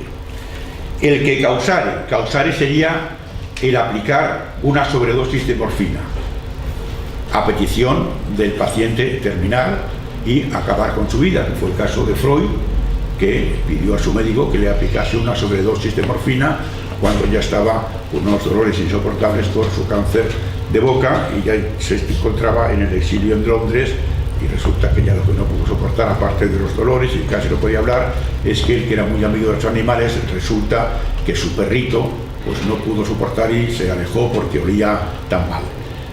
el que causare sería el aplicar una sobredosis de morfina a petición del paciente terminal y acabar con su vida, que fue el caso de Freud, que pidió a su médico que le aplicase una sobredosis de morfina cuando ya estaba con unos dolores insoportables por su cáncer de boca y ya se encontraba en el exilio en Londres, y resulta que ya lo que no pudo soportar, aparte de los dolores y casi no podía hablar, es que él, que era muy amigo de los animales, resulta que su perrito pues no pudo soportar y se alejó porque olía tan mal.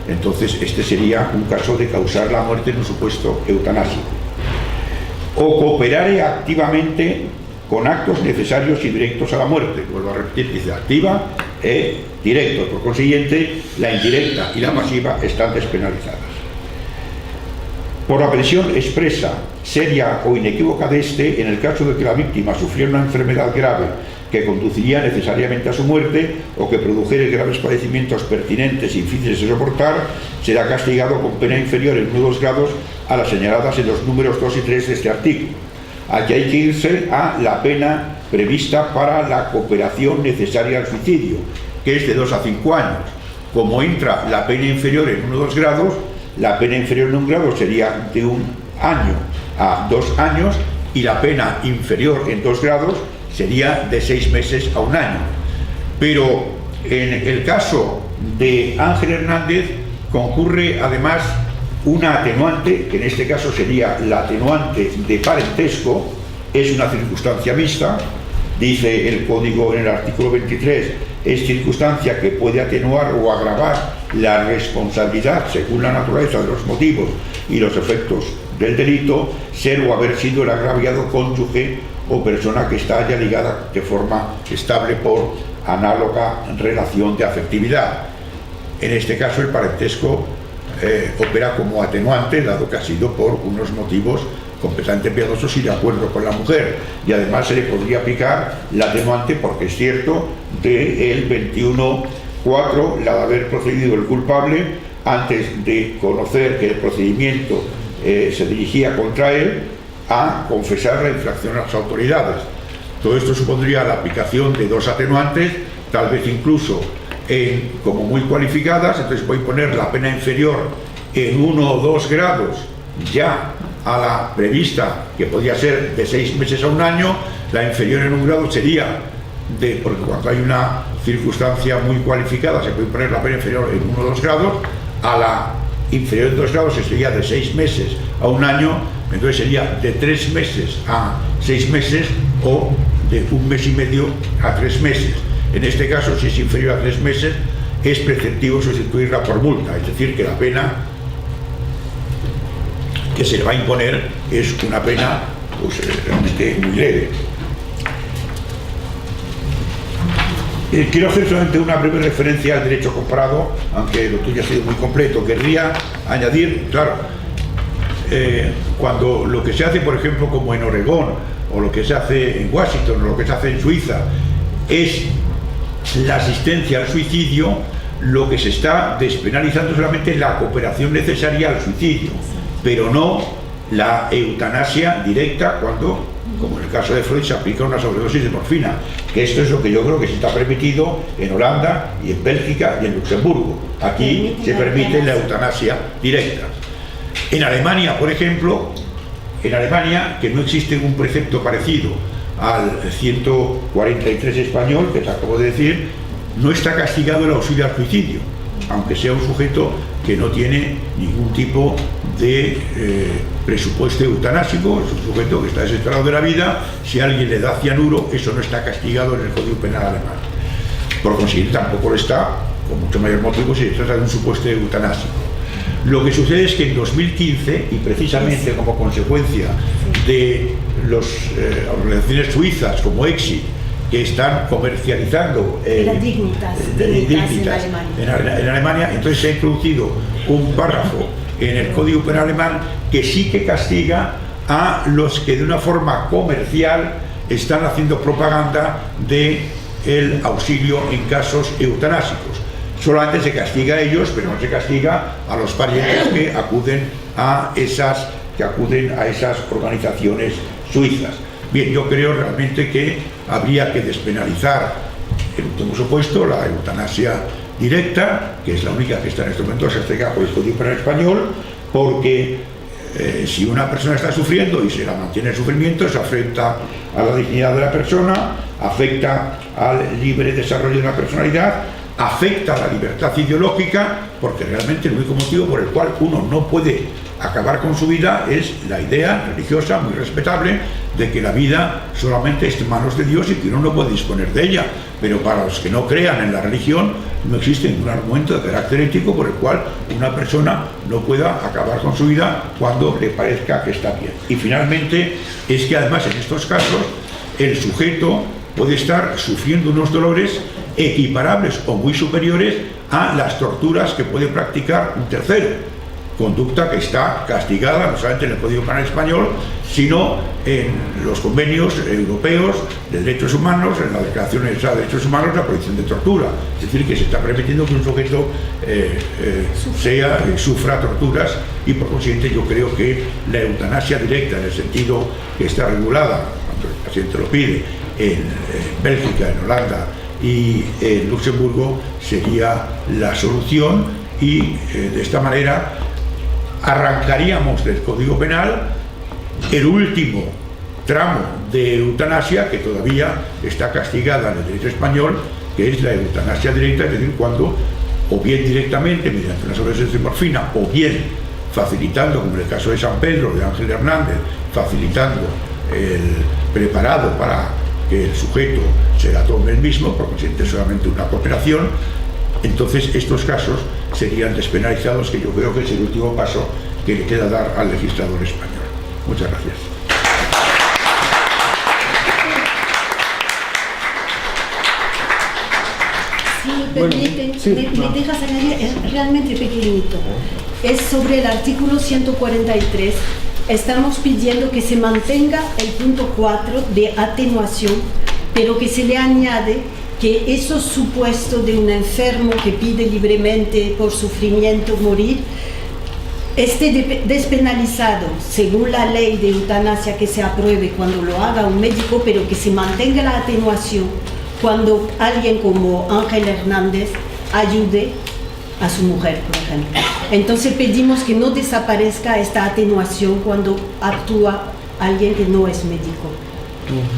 Entonces este sería un caso de causar la muerte en un supuesto eutanásico. O cooperare activamente con actos necesarios y directos a la muerte. Vuelvo a repetir, dice activa e directo. Por consiguiente, la indirecta y la masiva están despenalizadas. Por la presión expresa, seria o inequívoca de este, en el caso de que la víctima sufriera una enfermedad grave que conduciría necesariamente a su muerte o que produjere graves padecimientos pertinentes y difíciles de soportar, será castigado con pena inferior en 1 o 2 grados a las señaladas en los números 2 y 3 de este artículo. Aquí hay que irse a la pena prevista para la cooperación necesaria al suicidio, que es de 2 a 5 años. Como entra la pena inferior en 1 o 2 grados, la pena inferior en 1 grado sería de 1 año a 2 años y la pena inferior en 2 grados sería de 6 meses a 1 año. Pero en el caso de Ángel Hernández concurre además una atenuante, que en este caso sería la atenuante de parentesco. Es una circunstancia mixta, dice el Código en el artículo 23, es circunstancia que puede atenuar o agravar la responsabilidad según la naturaleza de los motivos y los efectos del delito, ser o haber sido el agraviado cónyuge o persona que está ya ligada de forma estable por análoga relación de afectividad. En este caso el parentesco opera como atenuante, dado que ha sido por unos motivos completamente piadosos y de acuerdo con la mujer, y además se le podría aplicar la atenuante porque es cierto del 21.4, la de haber procedido el culpable antes de conocer que el procedimiento se dirigía contra él a confesar la infracción a las autoridades. Todo esto supondría la aplicación de 2 atenuantes, tal vez incluso como muy cualificadas. Entonces voy a poner la pena inferior en 1 o 2 grados ya a la prevista, que podía ser de 6 meses a 1 año. La inferior en 1 grado sería porque cuando hay una circunstancia muy cualificada se puede poner la pena inferior en 1 o 2 grados, a la inferior en 2 grados sería de 6 meses a 1 año, entonces sería de 3 meses a 6 meses o de 1 mes y medio a 3 meses. En este caso, si es inferior a 3 meses, es preceptivo sustituirla por multa, es decir, que la pena que se le va a imponer es una pena pues, realmente muy leve. Quiero hacer solamente una breve referencia al derecho comparado, aunque lo tuyo ha sido muy completo. Querría añadir, claro, cuando lo que se hace, por ejemplo, como en Oregón, o lo que se hace en Washington, o lo que se hace en Suiza, es la asistencia al suicidio, lo que se está despenalizando es solamente la cooperación necesaria al suicidio, pero no la eutanasia directa cuando, como en el caso de Freud, se aplica una sobredosis de morfina, que esto es lo que yo creo que se está permitido en Holanda y en Bélgica y en Luxemburgo. Aquí se permite la eutanasia directa. En Alemania, por ejemplo, que no existe un precepto parecido al 143 español, que te acabo de decir, no está castigado el auxilio al suicidio, aunque sea un sujeto que no tiene ningún tipo de presupuesto eutanásico, es un sujeto que está desesperado de la vida. Si alguien le da cianuro, eso no está castigado en el Código Penal alemán. Por consiguiente, tampoco lo está, con mucho mayor motivo, si se trata de un supuesto eutanásico. Lo que sucede es que en 2015, y precisamente como consecuencia de las organizaciones suizas como EXIT, que están comercializando Dignitas en Alemania, entonces se ha introducido un párrafo en el Código Penal alemán que sí que castiga a los que de una forma comercial están haciendo propaganda del auxilio en casos eutanásicos. Solamente se castiga a ellos, pero no se castiga a los parientes que acuden a esas organizaciones suizas. Bien, yo creo realmente que habría que despenalizar el último supuesto, la eutanasia directa, que es la única que está en este momento castigada por el Código Penal español, porque si una persona está sufriendo y se la mantiene el sufrimiento, eso afecta a la dignidad de la persona, afecta al libre desarrollo de la personalidad, afecta a la libertad ideológica, porque realmente el único motivo por el cual uno no puede acabar con su vida es la idea religiosa muy respetable de que la vida solamente está en manos de Dios y que uno no puede disponer de ella. Pero para los que no crean en la religión, no existe ningún argumento de carácter ético por el cual una persona no pueda acabar con su vida cuando le parezca que está bien. Y finalmente es que además en estos casos el sujeto puede estar sufriendo unos dolores equiparables o muy superiores a las torturas que puede practicar un tercero, conducta que está castigada no solamente en el Código Penal español, sino en los convenios europeos de derechos humanos, en la Declaración Universal de Derechos Humanos, la prohibición de tortura. Es decir, que se está permitiendo que un sujeto sufra torturas, y por consiguiente yo creo que la eutanasia directa, en el sentido que está regulada, cuando el paciente lo pide, en Bélgica, en Holanda y en Luxemburgo, sería la solución, y de esta manera arrancaríamos del Código Penal el último tramo de eutanasia que todavía está castigada en el derecho español, que es la eutanasia directa, es decir, cuando o bien directamente mediante una sobredosis de morfina, o bien facilitando, como en el caso de San Pedro, de Ángel Hernández, facilitando el preparado para que el sujeto se la tome él mismo, por consiguiente solamente una cooperación. Entonces estos casos serían despenalizados, que yo creo que es el último paso que le queda dar al legislador español. Muchas gracias. Si me permiten, me dejas añadir, es realmente pequeñito. Es sobre el artículo 143. Estamos pidiendo que se mantenga el punto 4 de atenuación, pero que se le añade que esos supuestos de un enfermo que pide libremente por sufrimiento morir esté despenalizado según la ley de eutanasia que se apruebe cuando lo haga un médico, pero que se mantenga la atenuación cuando alguien como Ángel Hernández ayude a su mujer, por ejemplo. Entonces pedimos que no desaparezca esta atenuación cuando actúa alguien que no es médico.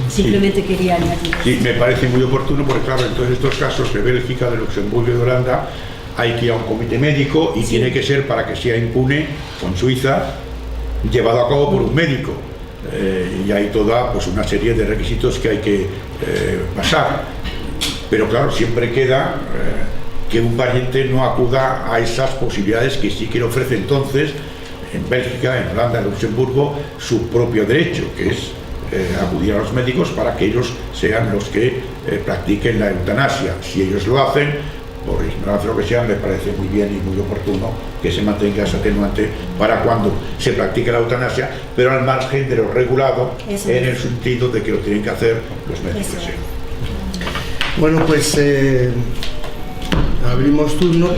Simplemente quería añadir. Sí, me parece muy oportuno, porque claro, en todos estos casos de Bélgica, de Luxemburgo y de Holanda hay que ir a un comité médico, y tiene que ser, para que sea impune, con Suiza, llevado a cabo por un médico. Y hay toda una serie de requisitos que hay que pasar. Pero claro, siempre queda que un pariente no acuda a esas posibilidades que sí que le ofrece entonces, en Bélgica, en Holanda, en Luxemburgo, su propio derecho, que es acudir a los médicos para que ellos sean los que practiquen la eutanasia. Si ellos lo hacen, por ignorancia o lo que sea, me parece muy bien y muy oportuno que se mantenga ese atenuante para cuando se practique la eutanasia, pero al margen de lo regulado, en el sentido de que lo tienen que hacer los médicos. Bueno, pues abrimos turno.